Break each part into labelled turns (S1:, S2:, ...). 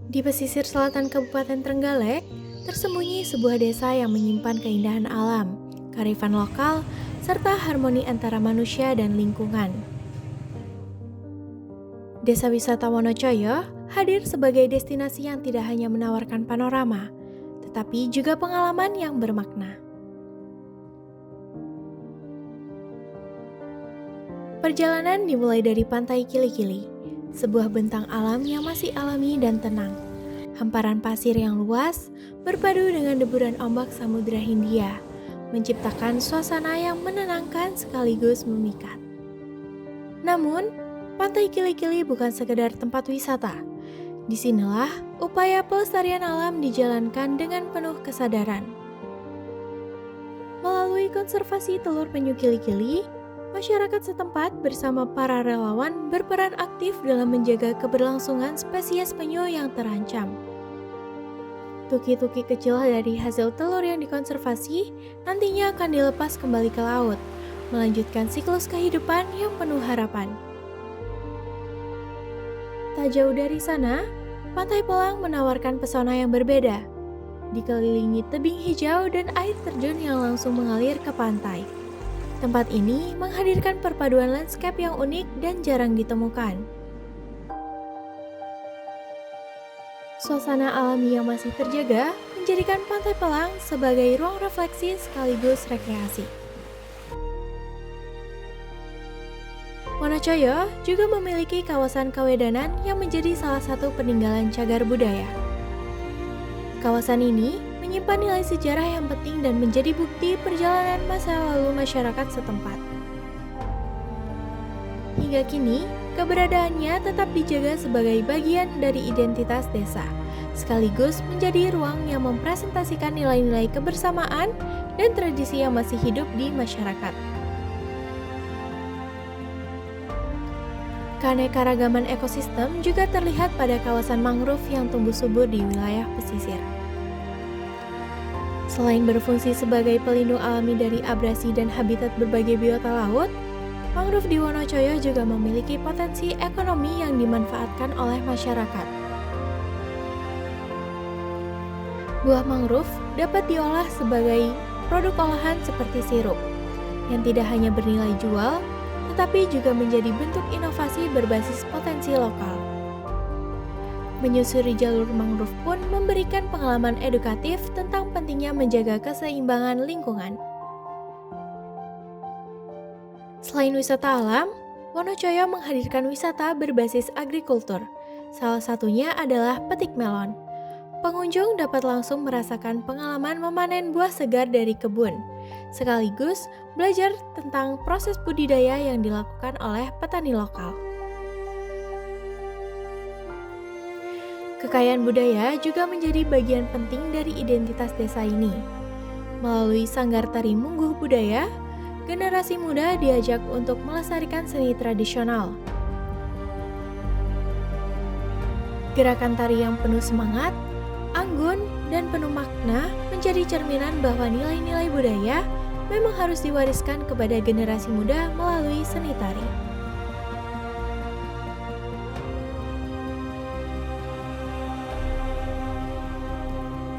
S1: Di pesisir selatan Kabupaten Trenggalek, tersembunyi sebuah desa yang menyimpan keindahan alam, kearifan lokal, serta harmoni antara manusia dan lingkungan. Desa wisata Wonocoyo hadir sebagai destinasi yang tidak hanya menawarkan panorama, tetapi juga pengalaman yang bermakna. Perjalanan dimulai dari Pantai Kili-Kili, sebuah bentang alam yang masih alami dan tenang. Hamparan pasir yang luas berpadu dengan deburan ombak Samudra Hindia, menciptakan suasana yang menenangkan sekaligus memikat. Namun, Pantai Kili-Kili bukan sekedar tempat wisata. Disinilah upaya pelestarian alam dijalankan dengan penuh kesadaran. Melalui konservasi telur penyu kili-kili, masyarakat setempat bersama para relawan berperan aktif dalam menjaga keberlangsungan spesies penyu yang terancam. Tuki-tuki kecil dari hasil telur yang dikonservasi nantinya akan dilepas kembali ke laut, melanjutkan siklus kehidupan yang penuh harapan. Tak jauh dari sana, Pantai Pelang menawarkan pesona yang berbeda, dikelilingi tebing hijau dan air terjun yang langsung mengalir ke pantai. Tempat ini menghadirkan perpaduan landscape yang unik dan jarang ditemukan. Suasana alami yang masih terjaga menjadikan Pantai Pelang sebagai ruang refleksi sekaligus rekreasi. Wonocoyo juga memiliki kawasan Kawedanan yang menjadi salah satu peninggalan cagar budaya. Kawasan ini menyimpan nilai sejarah yang penting dan menjadi bukti perjalanan masa lalu masyarakat setempat. Hingga kini, keberadaannya tetap dijaga sebagai bagian dari identitas desa, sekaligus menjadi ruang yang mempresentasikan nilai-nilai kebersamaan dan tradisi yang masih hidup di masyarakat. Keanekaragaman ekosistem juga terlihat pada kawasan mangrove yang tumbuh subur di wilayah pesisir. Selain berfungsi sebagai pelindung alami dari abrasi dan habitat berbagai biota laut, mangrove di Wonocoyo juga memiliki potensi ekonomi yang dimanfaatkan oleh masyarakat. Buah mangrove dapat diolah sebagai produk olahan seperti sirup, yang tidak hanya bernilai jual, tetapi juga menjadi bentuk inovasi berbasis potensi lokal. Menyusuri jalur mangrove pun memberikan pengalaman edukatif tentang pentingnya menjaga keseimbangan lingkungan. Selain wisata alam, Wonocoyo menghadirkan wisata berbasis agrikultur. Salah satunya adalah petik melon. Pengunjung dapat langsung merasakan pengalaman memanen buah segar dari kebun, sekaligus belajar tentang proses budidaya yang dilakukan oleh petani lokal. Kekayaan budaya juga menjadi bagian penting dari identitas desa ini. Melalui Sanggar Tari Mungguh Budaya, generasi muda diajak untuk melestarikan seni tradisional. Gerakan tari yang penuh semangat, anggun, dan penuh makna menjadi cerminan bahwa nilai-nilai budaya memang harus diwariskan kepada generasi muda melalui seni tari.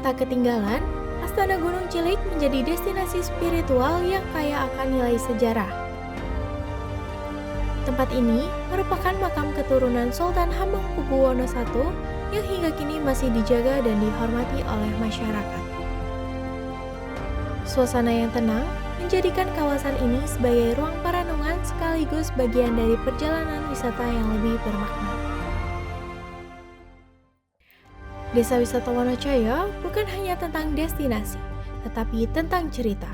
S1: Tak ketinggalan, Astana Gunung Cilik menjadi destinasi spiritual yang kaya akan nilai sejarah. Tempat ini merupakan makam keturunan Sultan Hamengkubuwono I yang hingga kini masih dijaga dan dihormati oleh masyarakat. Suasana yang tenang menjadikan kawasan ini sebagai ruang perenungan sekaligus bagian dari perjalanan wisata yang lebih bermakna. Desa wisata Wonocoyo bukan hanya tentang destinasi, tetapi tentang cerita.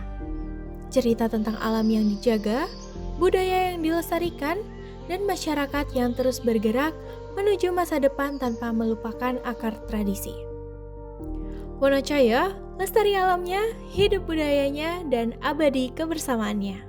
S1: Cerita tentang alam yang dijaga, budaya yang dilestarikan, dan masyarakat yang terus bergerak menuju masa depan tanpa melupakan akar tradisi. Wonocoyo, lestari alamnya, hidup budayanya, dan abadi kebersamaannya.